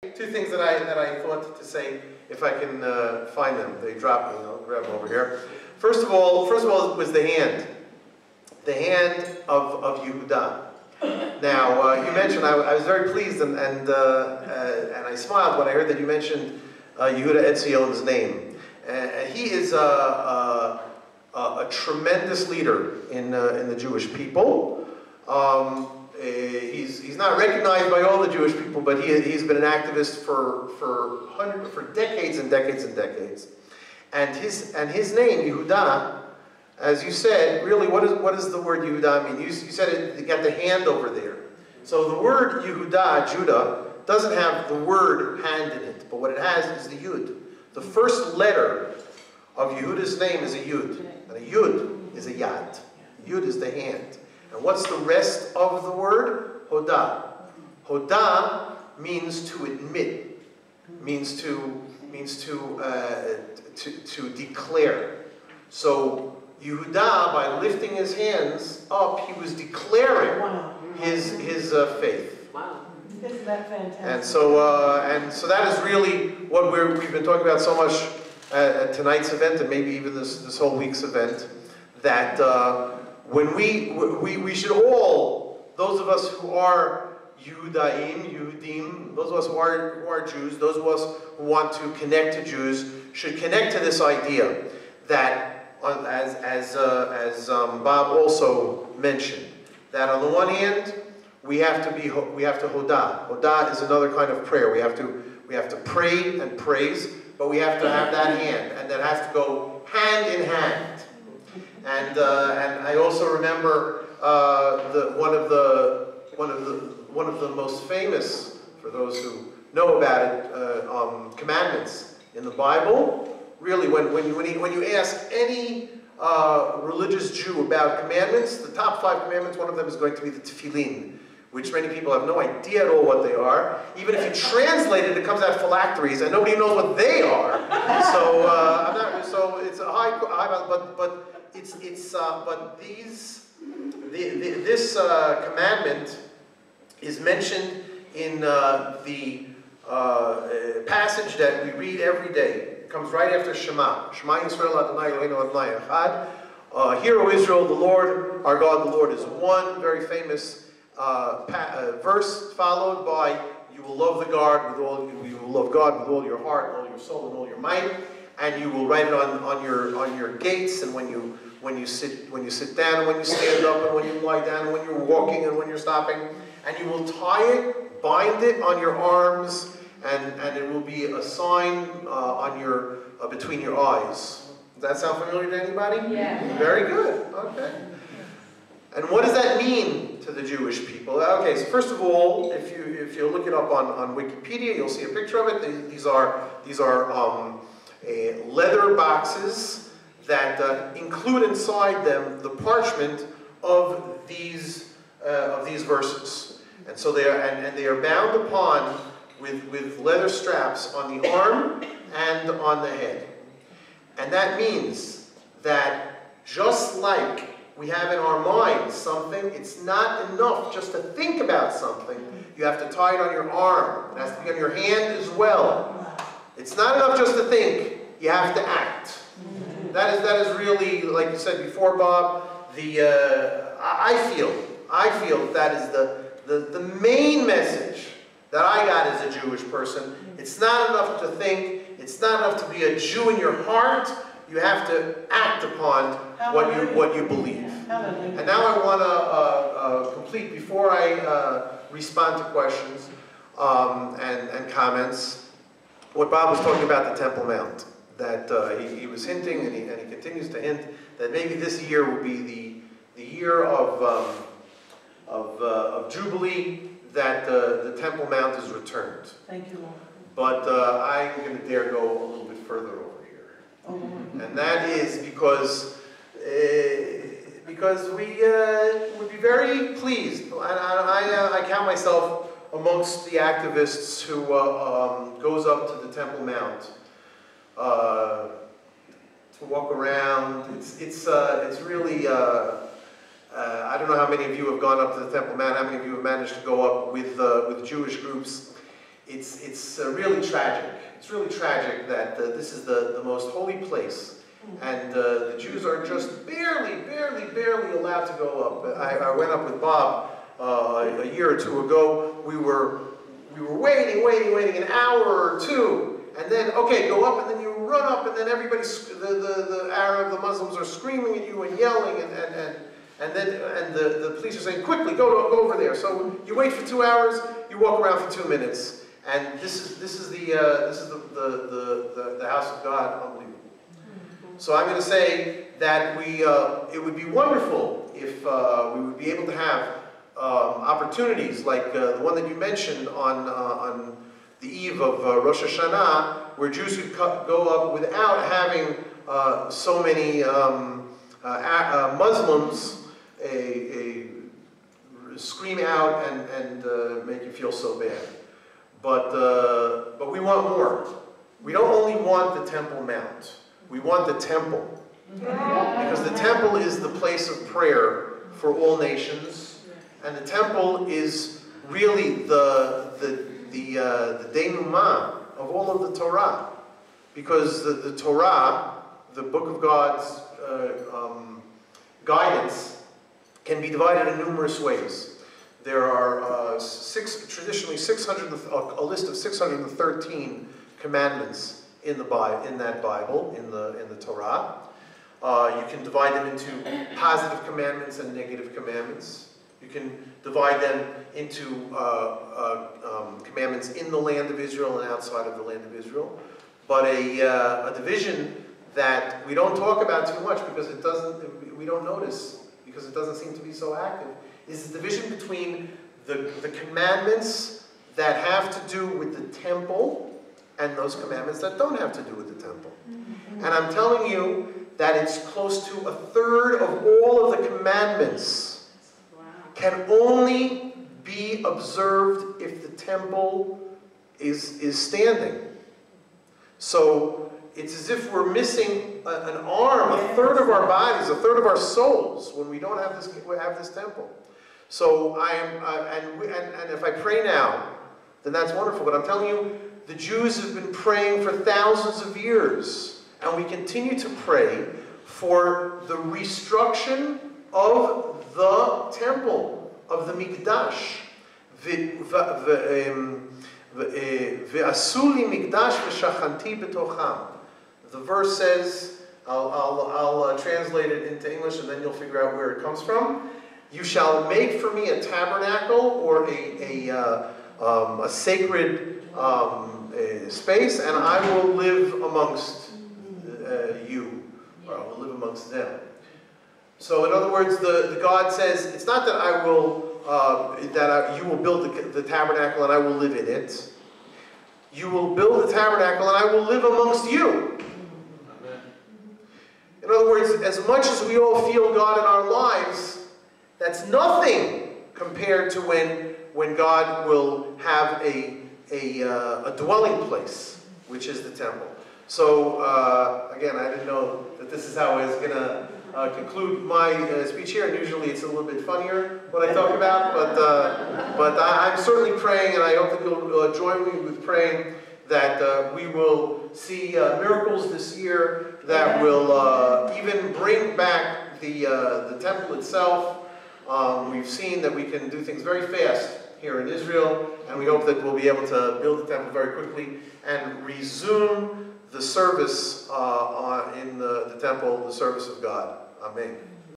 Two things that I thought to say, if I can find them. They dropped me. I'll grab them over here. First of all, it was the hand of Yehuda. Now, you mentioned, I was very pleased and I smiled when I heard that you mentioned Yehuda Etzion's name. He is a tremendous leader in the Jewish people. He's not recognized by all the Jewish people, but he's been an activist for decades and decades and decades. And his name, Yehuda, as you said, really, what does the word Yehuda mean? You said it, you got the hand over there. So the word Yehuda, Judah, doesn't have the word hand in it, but what it has is the Yud. The first letter of Yehuda's name is a Yud, and a Yud is a Yad. Yud is the hand. And what's the rest of the word? Hoda. Hoda means to admit, means to declare. So Yehuda, by lifting his hands up, he was declaring his faith. Wow. Isn't that fantastic? And so that is really what we've been talking about so much at tonight's event, and maybe even this whole week's event, that when we should all, those of us who are Yehudim, those of us who are Jews, those of us who want to connect to Jews, should connect to this idea that, as Bob also mentioned, that on the one hand we have to Hoda. Hoda is another kind of prayer. We have to pray and praise, but we have to have that hand, and that has to go hand in hand. And I also remember one of the most famous, for those who know about it, commandments in the Bible. Really, when you ask any religious Jew about commandments, the top 5 commandments, one of them is going to be the tefillin, which many people have no idea at all what they are. Even if you translate it, it comes out phylacteries, and nobody knows what they are. So it's a high, but this commandment is mentioned in the passage that we read every day. It comes right after Shema. Shema Yisrael Adonai Eloheinu Adonai Echad. Hear, O Israel, the Lord, our God, the Lord is one. Very famous verse, followed by you will love you will love God with all your heart, all your soul, and all your might, and you will write it on your gates, and when you sit down, and when you stand up, and when you lie down, and when you're walking, and when you're stopping, and you will tie it, bind it on your arms, and it will be a sign between your eyes. Does that sound familiar to anybody? Yeah. Very good. Okay. And what does that mean to the Jewish people? Okay, so first of all, if you look it up on Wikipedia, you'll see a picture of it. These are leather boxes that include inside them the parchment of these verses, and so they are bound upon with leather straps on the arm and on the head, and that means that just like we have in our minds something, it's not enough just to think about something. You have to tie it on your arm. It has to be on your hand as well. It's not enough just to think. You have to act. That is really, like you said before, Bob. I feel that is the main message that I got as a Jewish person. It's not enough to think. It's not enough to be a Jew in your heart. You have to act upon what you believe. And now I want to complete, before I respond to questions and comments, what Bob was talking about the Temple Mount. That he was hinting, and he continues to hint, that maybe this year will be the year of Jubilee, that the Temple Mount is returned. Thank you, Lord. But I'm going to dare go a little bit further over here. Oh, Lord. And that is because we would be very pleased, and I count myself amongst the activists who goes up to the Temple Mount to walk around. It's really I don't know how many of you have gone up to the Temple Mount, how many of you have managed to go up with Jewish groups. it's really tragic. It's really tragic that this is the most holy place, and the Jews are just barely allowed to go up. I went up with Bob a year or two ago. We were waiting an hour or two, and then okay, go up, and then you run up, and then everybody, the Muslims are screaming at you and yelling, and then the police are saying, quickly, go over there. So you wait for 2 hours, you walk around for 2 minutes, and this is the house of God. Unbelievable. So I'm going to say that it would be wonderful if we would be able to have opportunities like the one that you mentioned on the eve of Rosh Hashanah, where Jews could go up without having so many Muslims scream out and make you feel so bad. But we want more. We don't only want the Temple Mount. We want the temple. Because the temple is the place of prayer for all nations. And the temple is really the denouement of all of the Torah. Because the Torah, the book of God's guidance, can be divided in numerous ways. There are traditionally a list of 613 commandments in that Bible, in the Torah. You can divide them into positive commandments and negative commandments. You can divide them into commandments in the land of Israel and outside of the land of Israel. But a division that we don't talk about too much because we don't notice, because it doesn't seem to be so active, is the division between the commandments that have to do with the temple and those commandments that don't have to do with the temple. And I'm telling you that it's close to a third of all of the commandments can only be observed if the temple is standing. So it's as if we're missing an arm, a third of our bodies, a third of our souls when we don't have this temple. So and if I pray now, then that's wonderful. But I'm telling you, the Jews have been praying for thousands of years, and we continue to pray for the restructuring of the temple, of the Mikdash. Ve'asuli Mikdash v'shachanti b'tocham. The verse says, I'll translate it into English, and then you'll figure out where it comes from. You shall make for me a tabernacle, or a sacred space, and I will live amongst you, or I will live amongst them. So, in other words, the God says, it's not that I will you will build the tabernacle and I will live in it. You will build the tabernacle and I will live amongst you. In other words, as much as we all feel God in our lives, that's nothing compared to when God will have a dwelling place, which is the temple. So, again, I didn't know that this is how I was going to conclude my speech here, and usually it's a little bit funnier what I talk about, but I'm certainly praying, and I hope that you'll join me with praying that we will see miracles this year that will even bring back the temple itself. We've seen that we can do things very fast here in Israel, and we hope that we'll be able to build the temple very quickly and resume the service in the temple, the service of God. Amen.